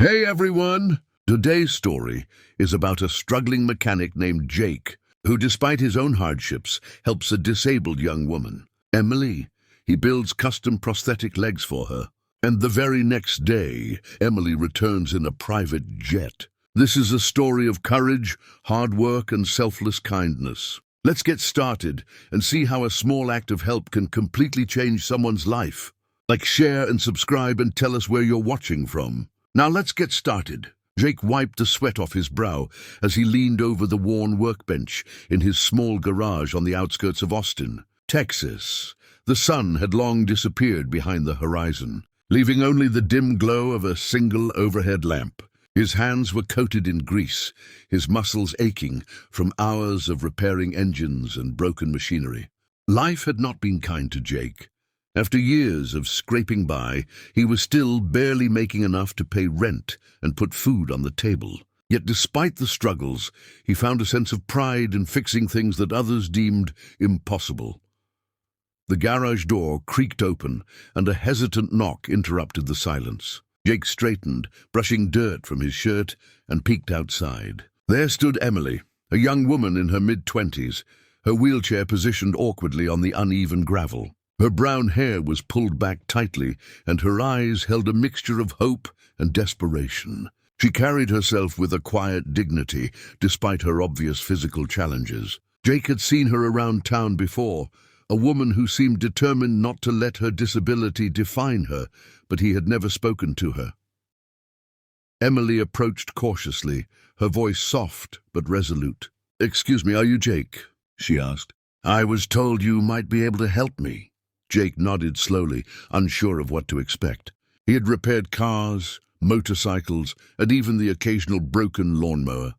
Hey everyone! Today's story is about a struggling mechanic named Jake, who despite his own hardships, helps a disabled young woman, Emily. He builds custom prosthetic legs for her. And the very next day, Emily returns in a private jet. This is a story of courage, hard work, and selfless kindness. Let's get started and see how a small act of help can completely change someone's life. Like, share and subscribe and tell us where you're watching from. Now let's get started. Jake wiped the sweat off his brow as he leaned over the worn workbench in his small garage on the outskirts of Austin, Texas. The sun had long disappeared behind the horizon, leaving only the dim glow of a single overhead lamp. His hands were coated in grease, his muscles aching from hours of repairing engines and broken machinery. Life had not been kind to Jake. After years of scraping by, he was still barely making enough to pay rent and put food on the table. Yet despite the struggles, he found a sense of pride in fixing things that others deemed impossible. The garage door creaked open, and a hesitant knock interrupted the silence. Jake straightened, brushing dirt from his shirt, and peeked outside. There stood Emily, a young woman in her mid-20s, her wheelchair positioned awkwardly on the uneven gravel. Her brown hair was pulled back tightly, and her eyes held a mixture of hope and desperation. She carried herself with a quiet dignity, despite her obvious physical challenges. Jake had seen her around town before, a woman who seemed determined not to let her disability define her, but he had never spoken to her. Emily approached cautiously, her voice soft but resolute. "Excuse me, are you Jake?" she asked. "I was told you might be able to help me." Jake nodded slowly, unsure of what to expect. He had repaired cars, motorcycles, and even the occasional broken lawnmower,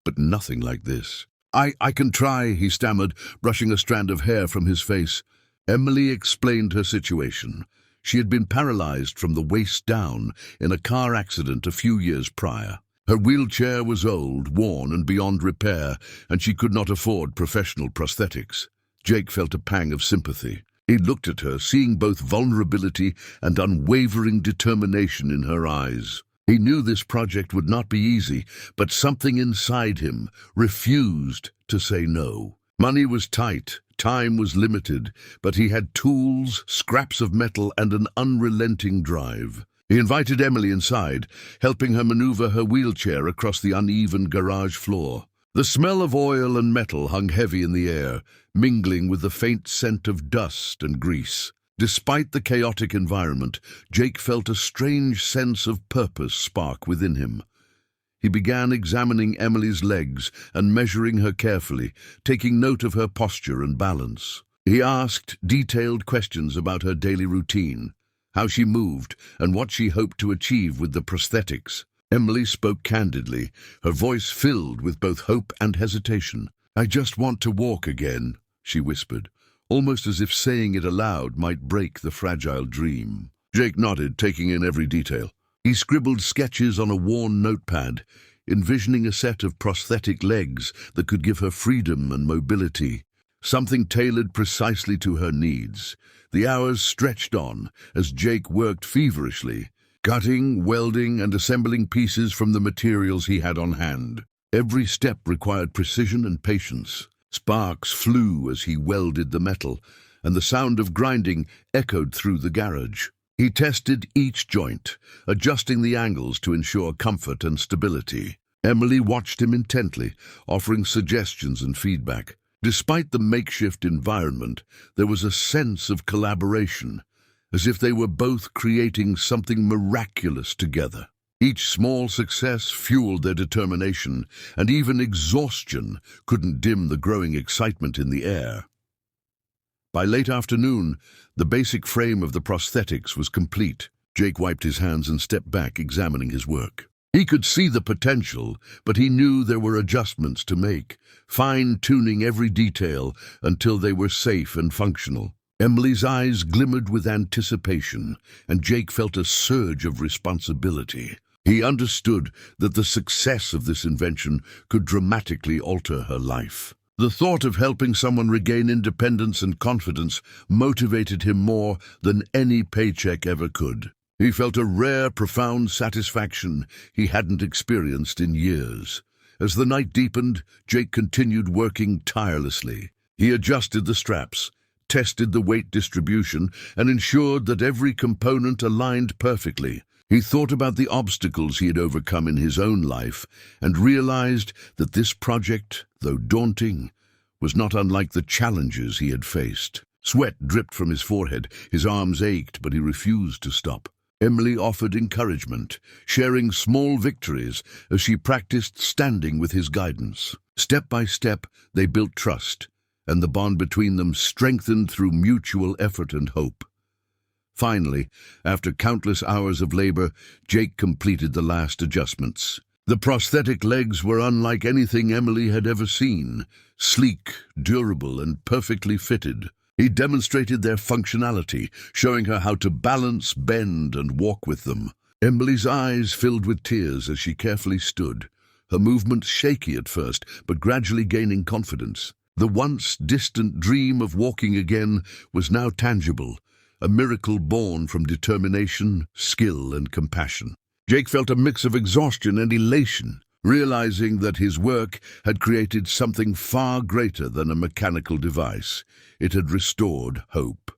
but nothing like this. I can try," he stammered, brushing a strand of hair from his face. Emily explained her situation. She had been paralyzed from the waist down in a car accident a few years prior. Her wheelchair was old, worn, and beyond repair, and she could not afford professional prosthetics. Jake felt a pang of sympathy. He looked at her, seeing both vulnerability and unwavering determination in her eyes. He knew this project would not be easy, but something inside him refused to say no. Money was tight, time was limited, but he had tools, scraps of metal, and an unrelenting drive. He invited Emily inside, helping her maneuver her wheelchair across the uneven garage floor. The smell of oil and metal hung heavy in the air, mingling with the faint scent of dust and grease. Despite the chaotic environment, Jake felt a strange sense of purpose spark within him. He began examining Emily's legs and measuring her carefully, taking note of her posture and balance. He asked detailed questions about her daily routine, how she moved, and what she hoped to achieve with the prosthetics. Emily spoke candidly, her voice filled with both hope and hesitation. "I just want to walk again," she whispered, almost as if saying it aloud might break the fragile dream. Jake nodded, taking in every detail. He scribbled sketches on a worn notepad, envisioning a set of prosthetic legs that could give her freedom and mobility, something tailored precisely to her needs. The hours stretched on as Jake worked feverishly, cutting, welding, and assembling pieces from the materials he had on hand. Every step required precision and patience. Sparks flew as he welded the metal, and the sound of grinding echoed through the garage. He tested each joint, adjusting the angles to ensure comfort and stability. Emily watched him intently, offering suggestions and feedback. Despite the makeshift environment, there was a sense of collaboration, as if they were both creating something miraculous together. Each small success fueled their determination, and even exhaustion couldn't dim the growing excitement in the air. By late afternoon, the basic frame of the prosthetics was complete. Jake wiped his hands and stepped back, examining his work. He could see the potential, but he knew there were adjustments to make, fine-tuning every detail until they were safe and functional. Emily's eyes glimmered with anticipation, and Jake felt a surge of responsibility. He understood that the success of this invention could dramatically alter her life. The thought of helping someone regain independence and confidence motivated him more than any paycheck ever could. He felt a rare, profound satisfaction he hadn't experienced in years. As the night deepened, Jake continued working tirelessly. He adjusted the straps, tested the weight distribution, and ensured that every component aligned perfectly. He thought about the obstacles he had overcome in his own life and realized that this project, though daunting, was not unlike the challenges he had faced. Sweat dripped from his forehead, his arms ached, but he refused to stop. Emily offered encouragement, sharing small victories as she practiced standing with his guidance. Step by step, they built trust, and the bond between them strengthened through mutual effort and hope. Finally, after countless hours of labor, Jake completed the last adjustments. The prosthetic legs were unlike anything Emily had ever seen, sleek, durable, and perfectly fitted. He demonstrated their functionality, showing her how to balance, bend, and walk with them. Emily's eyes filled with tears as she carefully stood, her movements shaky at first, but gradually gaining confidence. The once distant dream of walking again was now tangible, a miracle born from determination, skill, and compassion. Jake felt a mix of exhaustion and elation, realizing that his work had created something far greater than a mechanical device. It had restored hope.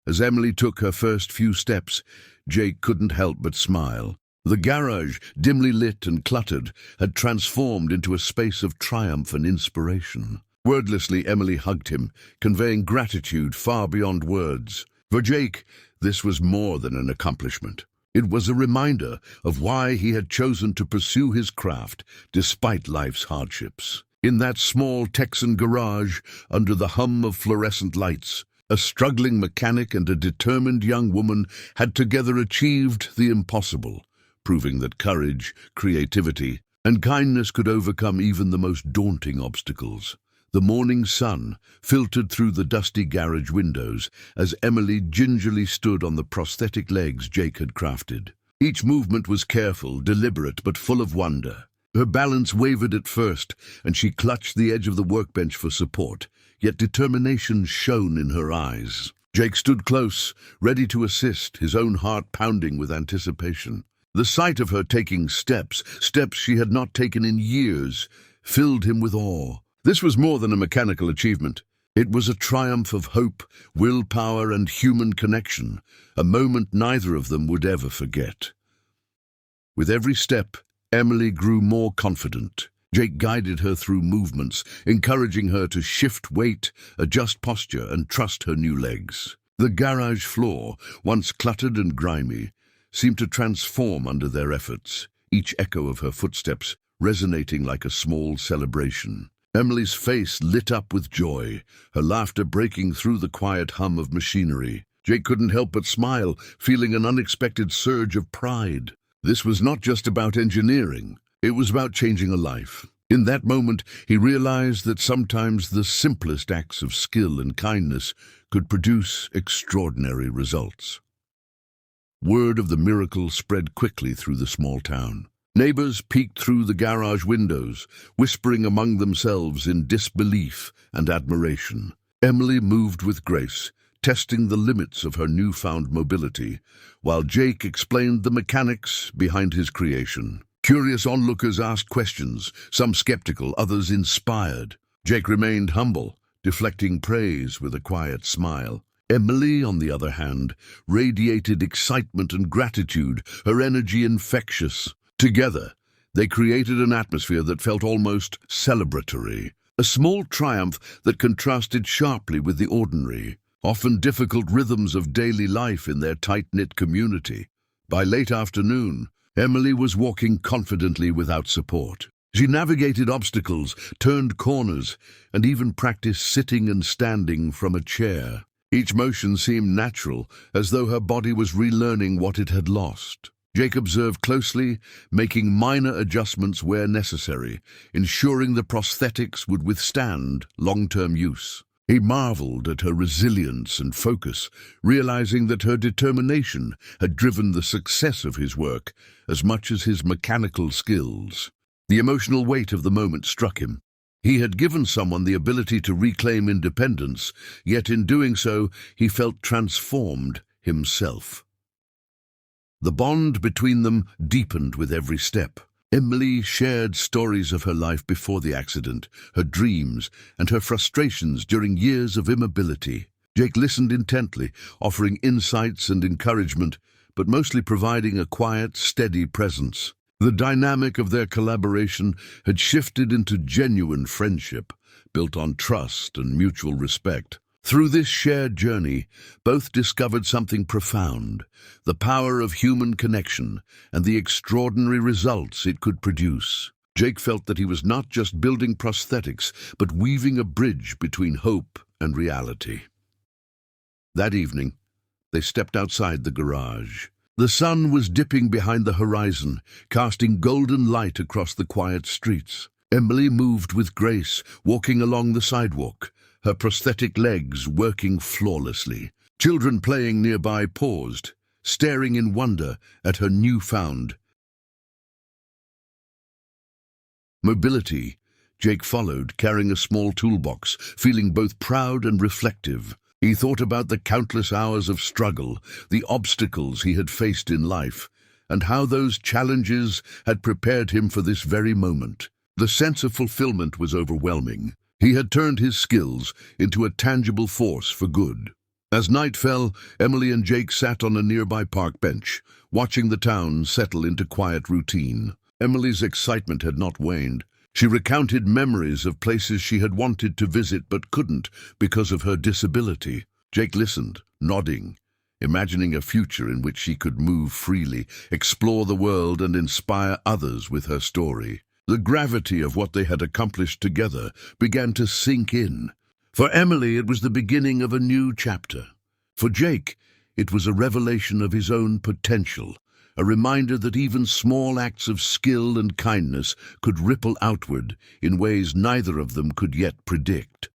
As Emily took her first few steps, Jake couldn't help but smile. The garage, dimly lit and cluttered, had transformed into a space of triumph and inspiration. Wordlessly, Emily hugged him, conveying gratitude far beyond words. For Jake, this was more than an accomplishment. It was a reminder of why he had chosen to pursue his craft despite life's hardships. In that small Texan garage, under the hum of fluorescent lights, a struggling mechanic and a determined young woman had together achieved the impossible, proving that courage, creativity, and kindness could overcome even the most daunting obstacles. The morning sun filtered through the dusty garage windows as Emily gingerly stood on the prosthetic legs Jake had crafted. Each movement was careful, deliberate, but full of wonder. Her balance wavered at first, and she clutched the edge of the workbench for support, yet determination shone in her eyes. Jake stood close, ready to assist, his own heart pounding with anticipation. The sight of her taking steps she had not taken in years, filled him with awe. This was more than a mechanical achievement. It was a triumph of hope, willpower, and human connection, a moment neither of them would ever forget. With every step, Emily grew more confident. Jake guided her through movements, encouraging her to shift weight, adjust posture, and trust her new legs. The garage floor, once cluttered and grimy, seemed to transform under their efforts, each echo of her footsteps resonating like a small celebration. Emily's face lit up with joy, her laughter breaking through the quiet hum of machinery. Jake couldn't help but smile, feeling an unexpected surge of pride. This was not just about engineering, it was about changing a life. In that moment, he realized that sometimes the simplest acts of skill and kindness could produce extraordinary results. Word of the miracle spread quickly through the small town. Neighbors peeked through the garage windows, whispering among themselves in disbelief and admiration. Emily moved with grace, testing the limits of her newfound mobility, while Jake explained the mechanics behind his creation. Curious onlookers asked questions, some skeptical, others inspired. Jake remained humble, deflecting praise with a quiet smile. Emily, on the other hand, radiated excitement and gratitude, her energy infectious. Together, they created an atmosphere that felt almost celebratory, a small triumph that contrasted sharply with the ordinary, often difficult rhythms of daily life in their tight-knit community. By late afternoon, Emily was walking confidently without support. She navigated obstacles, turned corners, and even practiced sitting and standing from a chair. Each motion seemed natural, as though her body was relearning what it had lost. Jake observed closely, making minor adjustments where necessary, ensuring the prosthetics would withstand long-term use. He marveled at her resilience and focus, realizing that her determination had driven the success of his work as much as his mechanical skills. The emotional weight of the moment struck him. He had given someone the ability to reclaim independence, yet in doing so, he felt transformed himself. The bond between them deepened with every step. Emily shared stories of her life before the accident, her dreams, and her frustrations during years of immobility. Jake listened intently, offering insights and encouragement, but mostly providing a quiet, steady presence. The dynamic of their collaboration had shifted into genuine friendship, built on trust and mutual respect. Through this shared journey, both discovered something profound: the power of human connection and the extraordinary results it could produce. Jake felt that he was not just building prosthetics, but weaving a bridge between hope and reality. That evening, they stepped outside the garage. The sun was dipping behind the horizon, casting golden light across the quiet streets. Emily moved with grace, walking along the sidewalk, her prosthetic legs working flawlessly. Children playing nearby paused, staring in wonder at her newfound mobility. Jake followed, carrying a small toolbox, feeling both proud and reflective. He thought about the countless hours of struggle, the obstacles he had faced in life, and how those challenges had prepared him for this very moment. The sense of fulfillment was overwhelming. He had turned his skills into a tangible force for good. As night fell, Emily and Jake sat on a nearby park bench, watching the town settle into quiet routine. Emily's excitement had not waned. She recounted memories of places she had wanted to visit but couldn't because of her disability. Jake listened, nodding, imagining a future in which she could move freely, explore the world, and inspire others with her story. The gravity of what they had accomplished together began to sink in. For Emily, it was the beginning of a new chapter. For Jake, it was a revelation of his own potential, a reminder that even small acts of skill and kindness could ripple outward in ways neither of them could yet predict.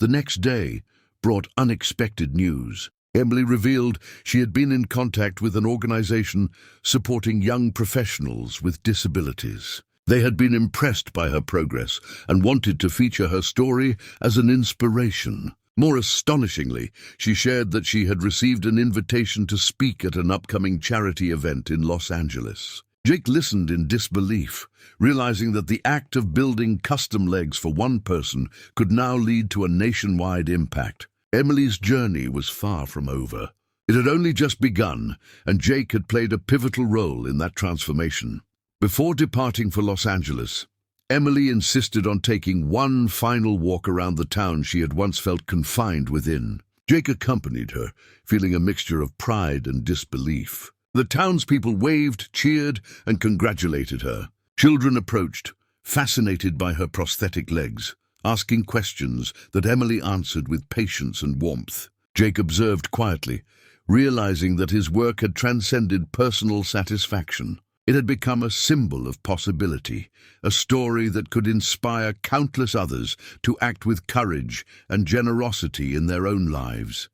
The next day brought unexpected news. Emily revealed she had been in contact with an organization supporting young professionals with disabilities. They had been impressed by her progress and wanted to feature her story as an inspiration. More astonishingly, she shared that she had received an invitation to speak at an upcoming charity event in Los Angeles. Jake listened in disbelief, realizing that the act of building custom legs for one person could now lead to a nationwide impact. Emily's journey was far from over. It had only just begun, and Jake had played a pivotal role in that transformation. Before departing for Los Angeles, Emily insisted on taking one final walk around the town she had once felt confined within. Jake accompanied her, feeling a mixture of pride and disbelief. The townspeople waved, cheered, and congratulated her. Children approached, fascinated by her prosthetic legs, asking questions that Emily answered with patience and warmth. Jake observed quietly, realizing that his work had transcended personal satisfaction. It had become a symbol of possibility, a story that could inspire countless others to act with courage and generosity in their own lives.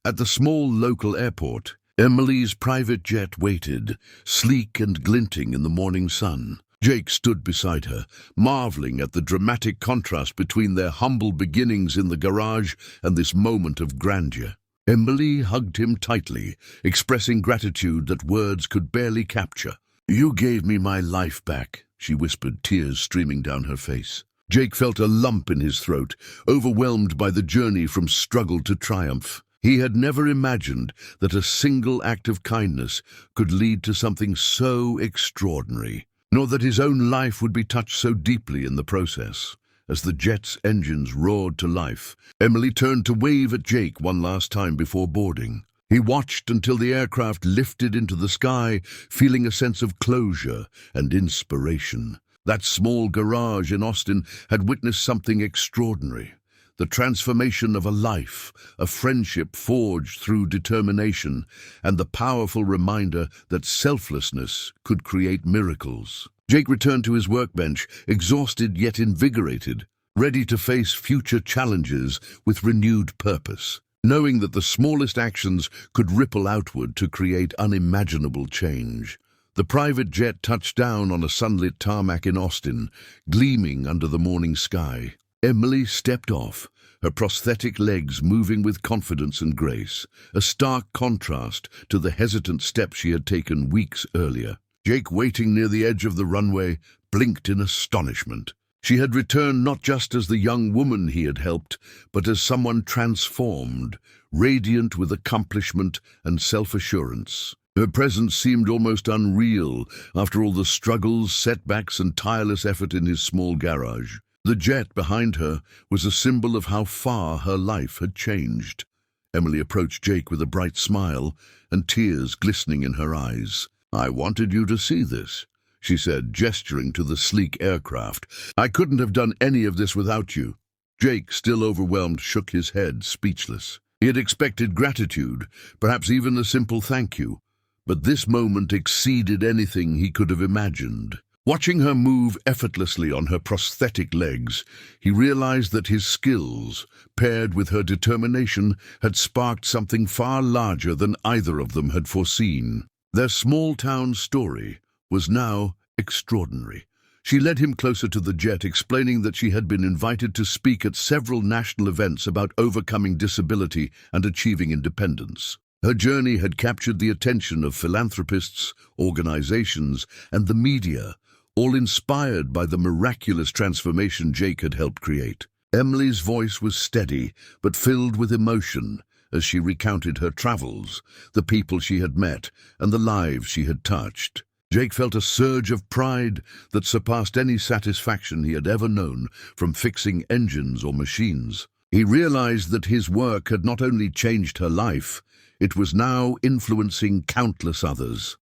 At the small local airport, Emily's private jet waited, sleek and glinting in the morning sun. Jake stood beside her, marveling at the dramatic contrast between their humble beginnings in the garage and this moment of grandeur. Emily hugged him tightly, expressing gratitude that words could barely capture. "You gave me my life back," she whispered, tears streaming down her face. Jake felt a lump in his throat, overwhelmed by the journey from struggle to triumph. He had never imagined that a single act of kindness could lead to something so extraordinary, nor that his own life would be touched so deeply in the process. As the jet's engines roared to life, Emily turned to wave at Jake one last time before boarding. He watched until the aircraft lifted into the sky, feeling a sense of closure and inspiration. That small garage in Austin had witnessed something extraordinary. The transformation of a life, a friendship forged through determination, and the powerful reminder that selflessness could create miracles. Jake returned to his workbench, exhausted yet invigorated, ready to face future challenges with renewed purpose, knowing that the smallest actions could ripple outward to create unimaginable change. The private jet touched down on a sunlit tarmac in Austin, gleaming under the morning sky. Emily stepped off, her prosthetic legs moving with confidence and grace, a stark contrast to the hesitant steps she had taken weeks earlier. Jake, waiting near the edge of the runway, blinked in astonishment. She had returned not just as the young woman he had helped, but as someone transformed, radiant with accomplishment and self-assurance. Her presence seemed almost unreal after all the struggles, setbacks, and tireless effort in his small garage. The jet behind her was a symbol of how far her life had changed. Emily approached Jake with a bright smile and tears glistening in her eyes. "I wanted you to see this," she said, gesturing to the sleek aircraft. "I couldn't have done any of this without you." Jake, still overwhelmed, shook his head, speechless. He had expected gratitude, perhaps even a simple thank you, but this moment exceeded anything he could have imagined. Watching her move effortlessly on her prosthetic legs, he realized that his skills, paired with her determination, had sparked something far larger than either of them had foreseen. Their small-town story was now extraordinary. She led him closer to the jet, explaining that she had been invited to speak at several national events about overcoming disability and achieving independence. Her journey had captured the attention of philanthropists, organizations, and the media, all inspired by the miraculous transformation Jake had helped create. Emily's voice was steady, but filled with emotion, as she recounted her travels, the people she had met, and the lives she had touched. Jake felt a surge of pride that surpassed any satisfaction he had ever known from fixing engines or machines. He realized that his work had not only changed her life, it was now influencing countless others.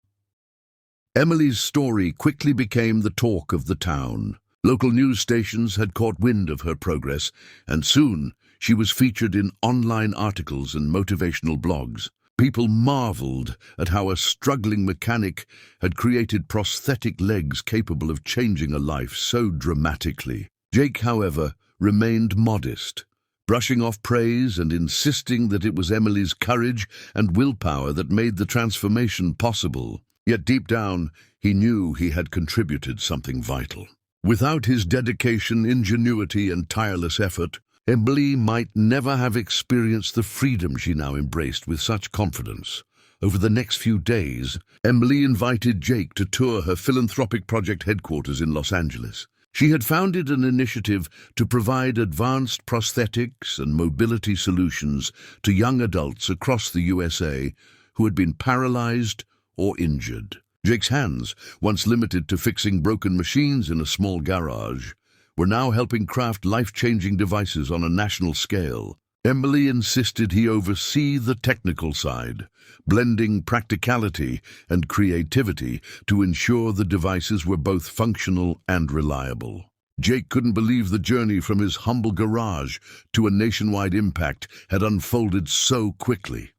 Emily's story quickly became the talk of the town. Local news stations had caught wind of her progress, and soon she was featured in online articles and motivational blogs. People marveled at how a struggling mechanic had created prosthetic legs capable of changing a life so dramatically. Jake, however, remained modest, brushing off praise and insisting that it was Emily's courage and willpower that made the transformation possible. Yet deep down, he knew he had contributed something vital. Without his dedication, ingenuity, and tireless effort, Emily might never have experienced the freedom she now embraced with such confidence. Over the next few days, Emily invited Jake to tour her philanthropic project headquarters in Los Angeles. She had founded an initiative to provide advanced prosthetics and mobility solutions to young adults across the USA who had been paralyzed or injured. Jake's hands, once limited to fixing broken machines in a small garage, were now helping craft life-changing devices on a national scale. Emily insisted he oversee the technical side, blending practicality and creativity to ensure the devices were both functional and reliable. Jake couldn't believe the journey from his humble garage to a nationwide impact had unfolded so quickly.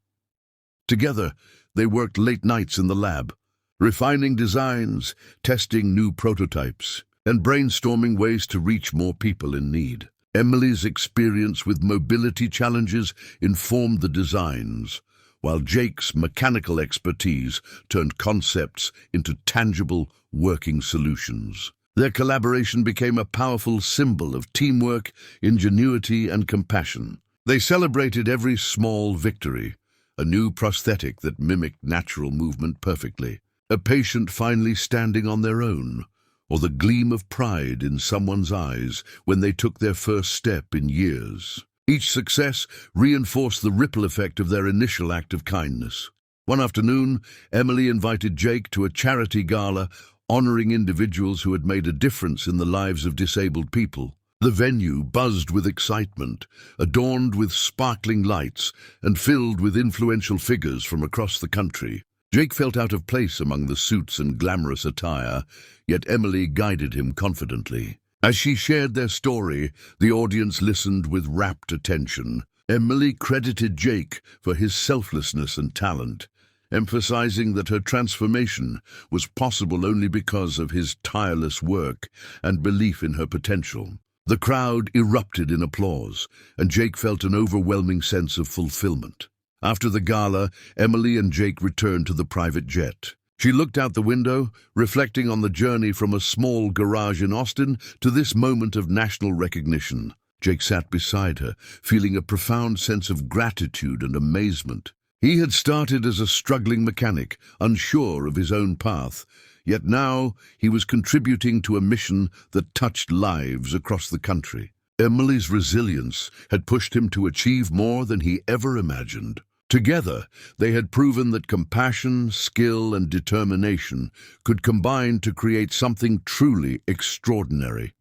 Together, they worked late nights in the lab, refining designs, testing new prototypes, and brainstorming ways to reach more people in need. Emily's experience with mobility challenges informed the designs, while Jake's mechanical expertise turned concepts into tangible, working solutions. Their collaboration became a powerful symbol of teamwork, ingenuity, and compassion. They celebrated every small victory, a new prosthetic that mimicked natural movement perfectly, a patient finally standing on their own, or the gleam of pride in someone's eyes when they took their first step in years. Each success reinforced the ripple effect of their initial act of kindness. One afternoon, Emily invited Jake to a charity gala honoring individuals who had made a difference in the lives of disabled people. The venue buzzed with excitement, adorned with sparkling lights and filled with influential figures from across the country. Jake felt out of place among the suits and glamorous attire, yet Emily guided him confidently. As she shared their story, the audience listened with rapt attention. Emily credited Jake for his selflessness and talent, emphasizing that her transformation was possible only because of his tireless work and belief in her potential. The crowd erupted in applause, and Jake felt an overwhelming sense of fulfillment. After the gala, Emily and Jake returned to the private jet. She looked out the window, reflecting on the journey from a small garage in Austin to this moment of national recognition. Jake sat beside her, feeling a profound sense of gratitude and amazement. He had started as a struggling mechanic, unsure of his own path, yet now he was contributing to a mission that touched lives across the country. Emily's resilience had pushed him to achieve more than he ever imagined. Together, they had proven that compassion, skill, and determination could combine to create something truly extraordinary.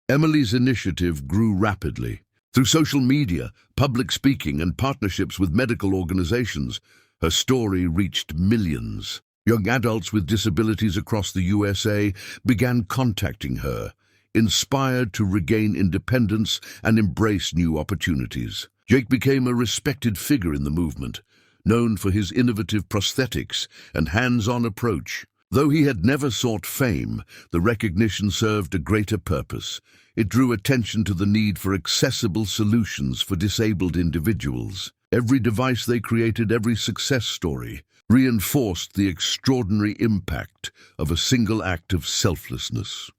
Emily's initiative grew rapidly. Through social media, public speaking, and partnerships with medical organizations, her story reached millions. Young adults with disabilities across the USA began contacting her, inspired to regain independence and embrace new opportunities. Jake became a respected figure in the movement, known for his innovative prosthetics and hands-on approach. Though he had never sought fame, the recognition served a greater purpose. It drew attention to the need for accessible solutions for disabled individuals. Every device they created, every success story, reinforced the extraordinary impact of a single act of selflessness.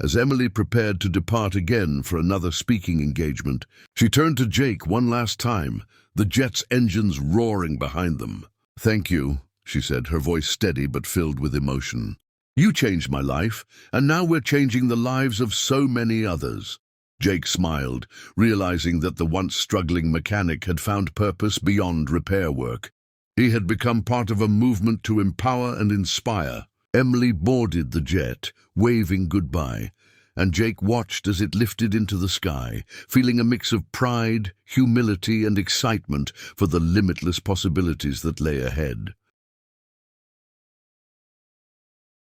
As Emily prepared to depart again for another speaking engagement, she turned to Jake one last time, the jet's engines roaring behind them. "Thank you," she said, her voice steady but filled with emotion. "You changed my life, and now we're changing the lives of so many others." Jake smiled, realizing that the once struggling mechanic had found purpose beyond repair work. He had become part of a movement to empower and inspire. Emily boarded the jet, waving goodbye, and Jake watched as it lifted into the sky, feeling a mix of pride, humility, and excitement for the limitless possibilities that lay ahead.